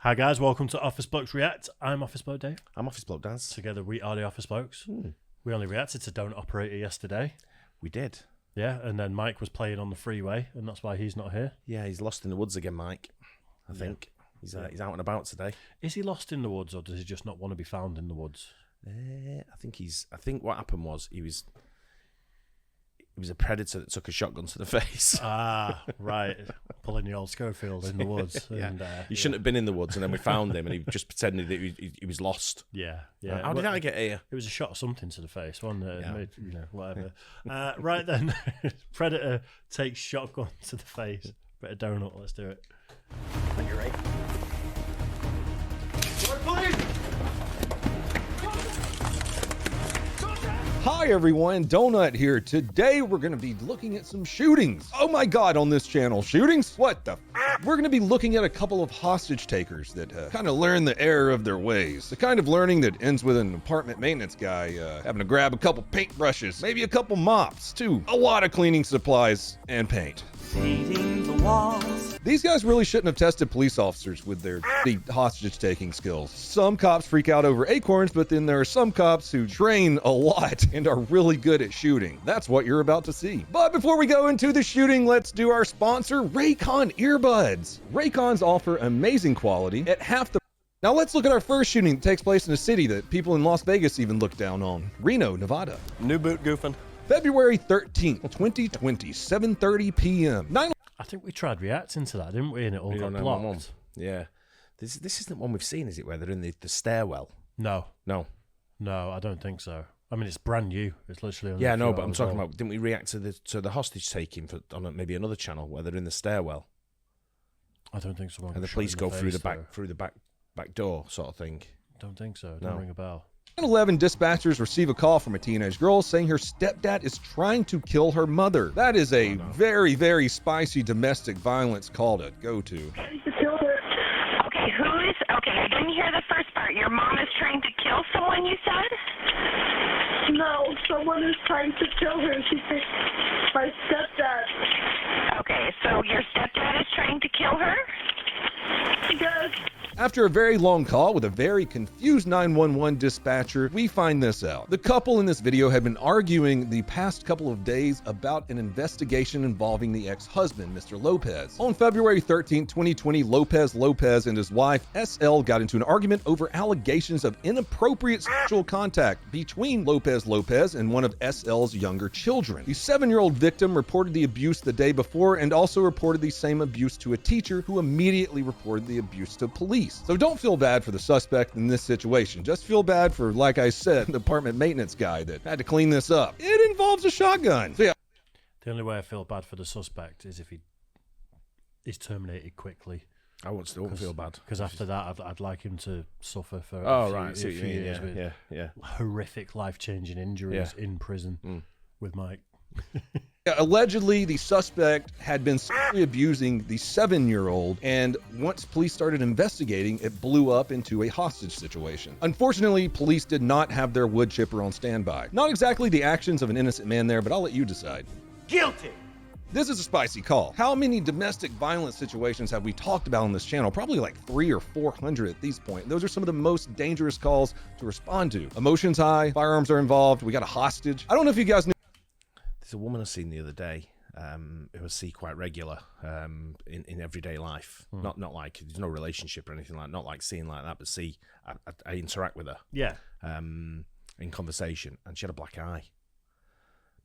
Hi guys, welcome to Office Blokes React. I'm Office Bloke Dave. I'm Office Bloke Daz. Together we are the Office Blokes. We only reacted to Don't Operator yesterday. We did. Yeah, and then Mike was playing on the freeway, and that's why he's not here. Yeah, he's lost in the woods again, Mike. I think he's out and about today. Is he lost in the woods, or does he just not want to be found in the woods? I think what happened was he was a predator that took a shotgun to the face. Ah, right. Pulling the old Schofield in the woods. Yeah. And, He shouldn't have been in the woods, and then we found him, and he just pretended that he was lost. Yeah. How did I get here? It was a shot of something to the face, wasn't it? Made, whatever. Right then, Predator takes shotgun to the face. Bit of donut, let's do it. You're right. Hi everyone, Donut here. Today we're going to be looking at some shootings. Oh my god, on this channel, shootings? What the f? We're going to be looking at a couple of hostage takers that kind of learn the error of their ways. The kind of learning that ends with an apartment maintenance guy having to grab a couple paintbrushes, maybe a couple mops, too. A lot of cleaning supplies and paint. Painting the walls. These guys really shouldn't have tested police officers with their hostage-taking skills. Some cops freak out over acorns, but then there are some cops who train a lot and are really good at shooting. That's what you're about to see. But before we go into the shooting, let's do our sponsor, Raycon earbuds. Raycons offer amazing quality at half the... Now let's look at our first shooting that takes place in a city that people in Las Vegas even look down on. Reno, Nevada. New boot goofing. February 13th, 2020, 7:30 p.m. I think we tried reacting to that, didn't we? And it all got blocked. Yeah. This isn't one we've seen, is it? Where they're in the stairwell. No, I don't think so. I mean, it's brand new. It's literally only Yeah, no, but I'm talking about. Didn't we react to the hostage taking on maybe another channel where they're in the stairwell? I don't think so. And the police go through the back door, sort of thing. Don't think so. Don't ring a bell. 9/11 dispatchers receive a call from a teenage girl saying her stepdad is trying to kill her mother. That is a very, very spicy domestic violence call to go to. Okay, I didn't hear the first part. Your mom is trying to kill someone, you said? No, someone is trying to kill her. She thinks my stepdad. Okay, so your stepdad is trying to kill her? Yes. After a very long call with a very confused 911 dispatcher, we find this out. The couple in this video had been arguing the past couple of days about an investigation involving the ex-husband, Mr. Lopez. On February 13, 2020, Lopez and his wife, SL, got into an argument over allegations of inappropriate sexual contact between Lopez and one of SL's younger children. The 7-year-old victim reported the abuse the day before and also reported the same abuse to a teacher who immediately reported the abuse to police. So don't feel bad for the suspect in this situation. Just feel bad for, like I said, the apartment maintenance guy that had to clean this up. It involves a shotgun. So yeah. The only way I feel bad for the suspect is if he is terminated quickly. I won't still feel bad. Because after that, I'd like him to suffer for a few years with yeah. horrific, life-changing injuries in prison with Mike. Allegedly, the suspect had been sexually abusing the 7-year-old, and once police started investigating, it blew up into a hostage situation. Unfortunately, police did not have their wood chipper on standby. Not exactly the actions of an innocent man there, but I'll let you decide. Guilty. This is a spicy call. How many domestic violence situations have we talked about on this channel? Probably like 300 or 400 at this point. Those are some of the most dangerous calls to respond to. Emotions high, firearms are involved, we got a hostage. I don't know if you guys knew. There's a woman I seen the other day who I see quite regular in everyday life. Not like there's no relationship or anything like, not like seeing like that, but I interact with her. Yeah. In conversation, and she had a black eye,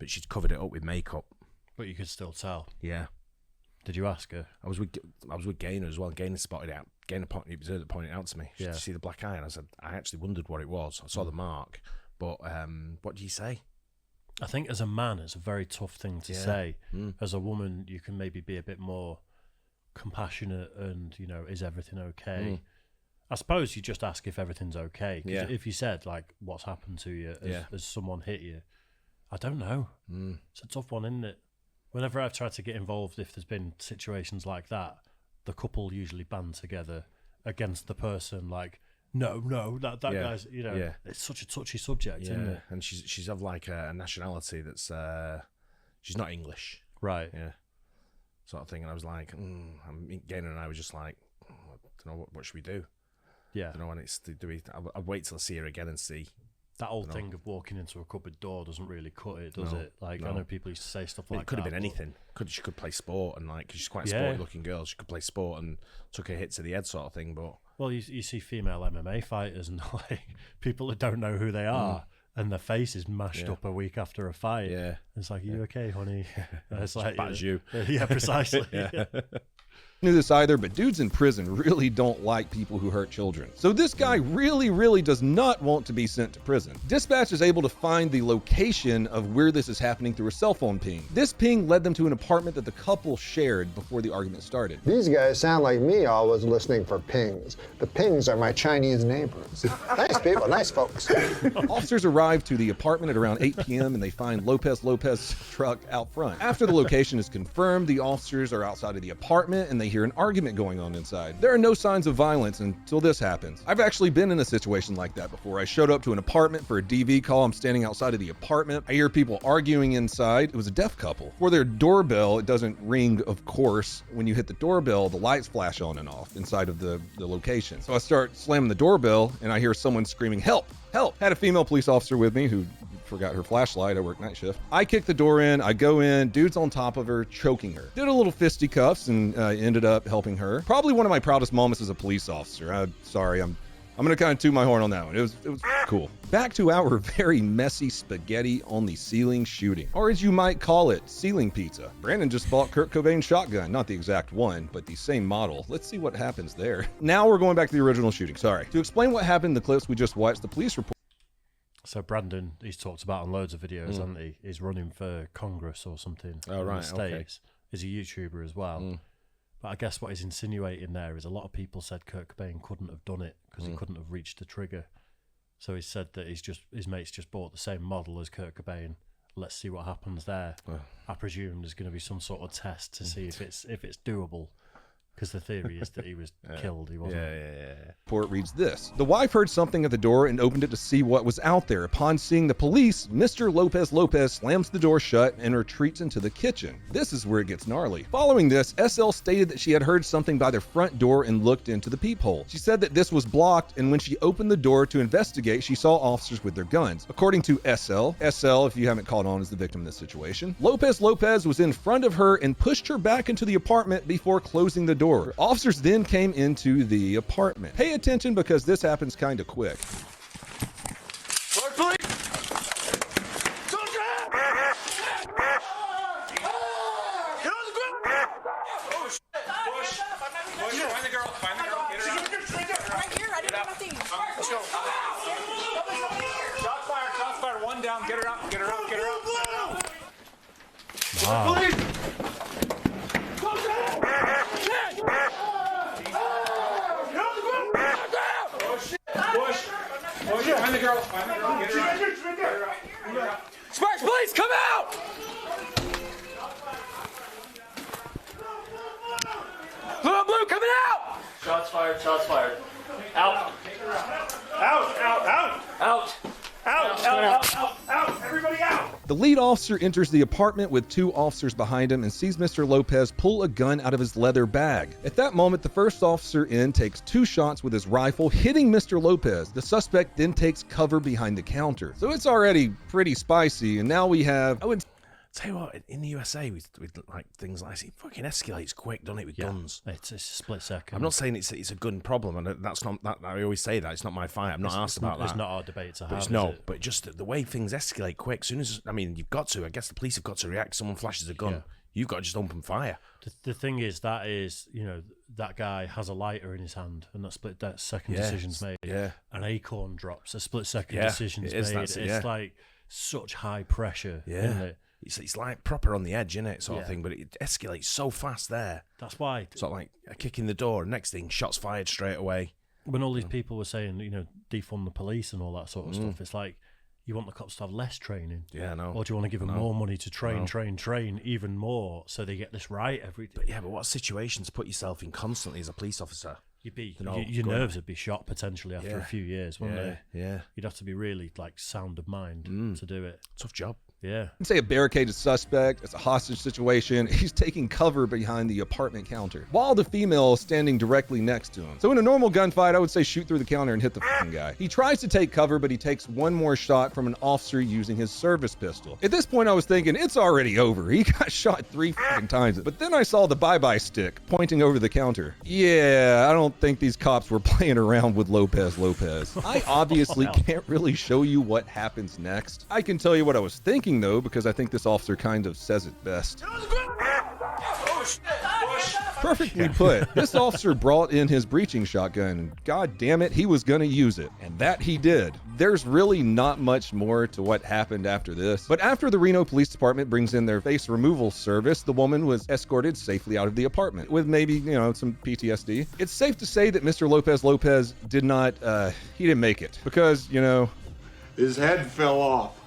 but she'd covered it up with makeup. But you could still tell. Yeah. Did you ask her? I was with Gaynor as well. Gaynor spotted it out. Gaynor pointed it out to me. She said, "See the black eye?" And I said, "I actually wondered what it was. I saw the mark, but what do you say?" I think as a man, it's a very tough thing to say. As a woman, you can maybe be a bit more compassionate and, is everything okay? I suppose you just ask if everything's okay. 'Cause if you said, like, what's happened to you as someone hit you, I don't know. It's a tough one, isn't it? Whenever I've tried to get involved, if there's been situations like that, the couple usually band together against the person, like, no, that guy's, it's such a touchy subject, isn't it? And she's of like a nationality that's she's not English, right? Yeah, sort of thing. And I was like, Gaynor and I were just like, don't know what should we do. Yeah. I don't know when it's do we. I'll wait till I see her again and see. That old thing of walking into a cupboard door doesn't really cut it, does it? Like, no. I know people used to say stuff like that. It could have been anything. She could play sport and like, cause she's quite a sporty-looking girl. She could play sport and took a hit to the head, sort of thing. But well, you see female MMA fighters and like people that don't know who they are, and their face is mashed up a week after a fight. Yeah, it's like, you okay, honey? It's like, bad as you. Yeah, precisely. Knew this either, but dudes in prison really don't like people who hurt children. So this guy really does not want to be sent to prison. Dispatch is able to find the location of where this is happening through a cell phone ping. This ping led them to an apartment that the couple shared before the argument started. These guys sound like me always listening for pings. The pings are my Chinese neighbors. Nice people, nice folks. Officers arrive to the apartment at around 8 p.m. and they find Lopez's truck out front. After the location is confirmed, the officers are outside of the apartment and they hear an argument going on inside. There are no signs of violence until this happens. I've actually been in a situation like that before. I showed up to an apartment for a DV call. I'm standing outside of the apartment. I hear people arguing inside. It was a deaf couple. For their doorbell, it doesn't ring, of course. When you hit the doorbell, the lights flash on and off inside of the location. So I start slamming the doorbell and I hear someone screaming, "Help! Help!" Had a female police officer with me who forgot her flashlight. I work night shift. I kick the door in. I go in. Dude's on top of her, choking her. Did a little fisticuffs and ended up helping her. Probably one of my proudest moments as a police officer. Sorry, I'm gonna kind of toot my horn on that one. It was cool. Back to our very messy spaghetti on the ceiling shooting, or as you might call it, ceiling pizza. Brandon just bought Kurt Cobain's shotgun, not the exact one, but the same model. Let's see what happens there. Now we're going back to the original shooting. Sorry. To explain what happened in the clips we just watched, the police report. So Brandon, he's talked about on loads of videos, hasn't he? He's running for Congress or something. Oh, right, in the States. He's a YouTuber as well. But I guess what he's insinuating there is a lot of people said Kurt Cobain couldn't have done it because he couldn't have reached the trigger. So he said that his mates just bought the same model as Kurt Cobain. Let's see what happens there. I presume there's going to be some sort of test to see if it's doable. Because the theory is that he was killed, he wasn't. Yeah. Report reads this. The wife heard something at the door and opened it to see what was out there. Upon seeing the police, Mr. Lopez slams the door shut and retreats into the kitchen. This is where it gets gnarly. Following this, SL stated that she had heard something by their front door and looked into the peephole. She said that this was blocked, and when she opened the door to investigate, she saw officers with their guns. According to SL, if you haven't caught on, is the victim in this situation. Lopez was in front of her and pushed her back into the apartment before closing the door. Officers then came into the apartment. Pay attention because this happens kind of quick. Shots fired. One down. Get her out. Wow. Find the girl. Get her out. Sparks, police, come out! Blue, coming out! Shots fired. Out. Everybody out! The lead officer enters the apartment with two officers behind him and sees Mr. Lopez pull a gun out of his leather bag. At that moment, the first officer in takes 2 shots with his rifle, hitting Mr. Lopez. The suspect then takes cover behind the counter. So it's already pretty spicy, and now we have... Tell you what, in the USA, with like things like this, it fucking escalates quick, doesn't it, with guns? It's a split second. I'm not saying it's a gun problem, and that's not that. I always say that it's not my fight. I'm not asked about that. It's not our debate to have. But just the way things escalate quick. Soon as you've got to. I guess the police have got to react. Someone flashes a gun. You've got to just open fire. The thing is, that guy has a lighter in his hand, and that second decision's made. Yeah. An acorn drops, a split second decision's made. It's like such high pressure, isn't it? It's like proper on the edge, isn't it, sort of thing, but it escalates so fast there. That's why. Sort of like a kick in the door, next thing, shots fired straight away. When all these people were saying, defund the police and all that sort of stuff, it's like, you want the cops to have less training. Yeah, I know. Or do you want to give them more money to train even more so they get this right every day? But what situation to put yourself in constantly as a police officer? Your nerves would be shot potentially after a few years, wouldn't they? Yeah. You'd have to be really sound of mind to do it. Tough job. Yeah. Say a barricaded suspect, it's a hostage situation. He's taking cover behind the apartment counter while the female is standing directly next to him. So in a normal gunfight, I would say shoot through the counter and hit the fucking guy. He tries to take cover, but he takes one more shot from an officer using his service pistol. At this point, I was thinking it's already over. He got shot 3 fucking times. But then I saw the bye-bye stick pointing over the counter. Yeah, I don't think these cops were playing around with Lopez. I obviously can't really show you what happens next. I can tell you what I was thinking though, because I think this officer kind of says it best. Perfectly put. This officer brought in his breaching shotgun, and god damn it, he was gonna use it. And that he did. There's really not much more to what happened after this. But after the Reno Police Department brings in their face removal service, the woman was escorted safely out of the apartment with maybe, some PTSD. It's safe to say that Mr. Lopez did not, he didn't make it because, his head fell off.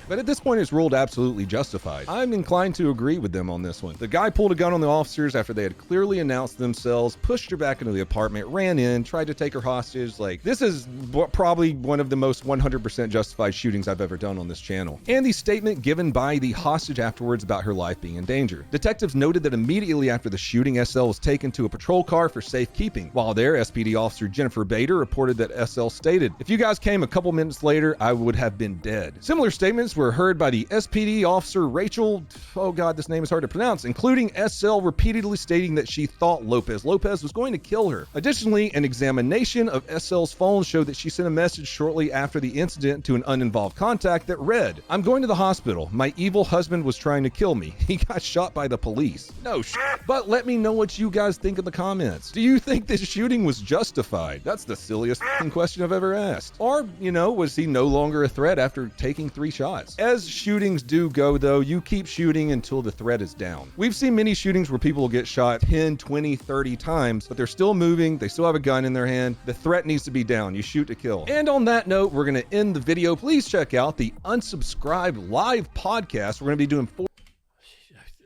But at this point, it's ruled absolutely justified. I'm inclined to agree with them on this one. The guy pulled a gun on the officers after they had clearly announced themselves, pushed her back into the apartment, ran in, tried to take her hostage. This is probably one of the most 100% justified shootings I've ever done on this channel. And the statement given by the hostage afterwards about her life being in danger. Detectives noted that immediately after the shooting, SL was taken to a patrol car for safekeeping. While there, SPD officer Jennifer Bader reported that SL stated, "If you guys came a couple minutes later, I would have been dead." Similar statements were heard by the SPD officer Rachel, oh god, this name is hard to pronounce, including SL repeatedly stating that she thought Lopez was going to kill her. Additionally, an examination of SL's phone showed that she sent a message shortly after the incident to an uninvolved contact that read, "I'm going to the hospital. My evil husband was trying to kill me. He got shot by the police." No shit. But let me know what you guys think in the comments. Do you think this shooting was justified? That's the silliest question I've ever asked. Or, was he no longer a threat after taking 3 shots? As shootings do go, though, you keep shooting until the threat is down. We've seen many shootings where people will get shot 10, 20, 30 times, but they're still moving, they still have a gun in their hand. The threat needs to be down. You shoot to kill. And on that note, we're going to end the video. Please check out the Unsubscribed live podcast. We're going to be doing 4...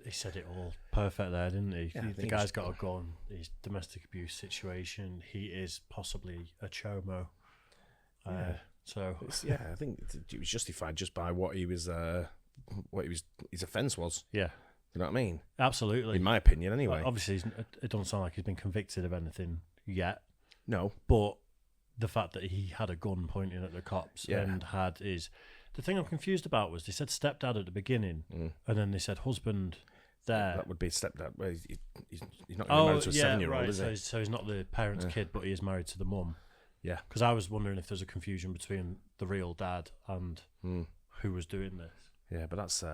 He said it all perfect there, didn't he? Yeah, the guy's got a gun. His domestic abuse situation. He is possibly a chomo. I think it was justified just by what his offence was. Yeah. You know what I mean? Absolutely. In my opinion, anyway. Obviously, it doesn't sound like he's been convicted of anything yet. No. But the fact that he had a gun pointing at the cops and had his... The thing I'm confused about was they said stepdad at the beginning, and then they said husband there. That would be stepdad. Well, he's not married to a 7-year-old, is he? So he's not the parent's kid, but he is married to the mum. Yeah. Because I was wondering if there's a confusion between the real dad and who was doing this. Yeah, but that's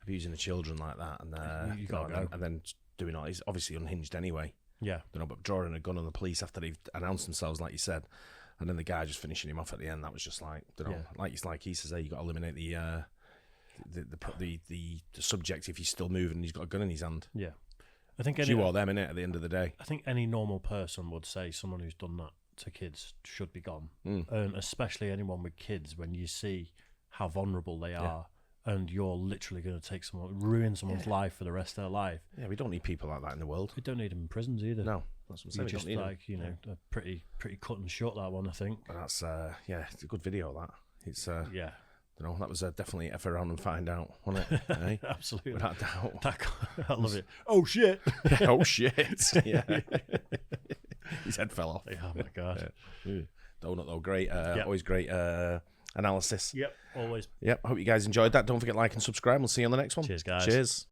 abusing the children like that, and you gotta go. and then doing all. He's obviously unhinged anyway. Yeah. But drawing a gun on the police after they've announced themselves, like you said, and then the guy just finishing him off at the end. That was just like, like he says, hey, you got to eliminate the subject if he's still moving and he's got a gun in his hand. Yeah. I think you or them, innit, at the end of the day. I think any normal person would say someone who's done that to kids should be gone. And especially anyone with kids, when you see how vulnerable they are and you're literally going to ruin someone's life for the rest of their life. Yeah, we don't need people like that in the world. We don't need them in prisons either. No, that's what I'm saying. You just a pretty cut and short, that one, I think. But that's it's a good video, that. It's yeah. That was definitely F around and find out, wasn't it? Eh? Absolutely. Without doubt. I love it. Oh, shit. Oh, shit. Yeah. His head fell off. Oh, my God. Yeah. Donut, though. Great. Always great analysis. Yep, always. Yep. Hope you guys enjoyed that. Don't forget to like and subscribe. We'll see you on the next one. Cheers, guys. Cheers.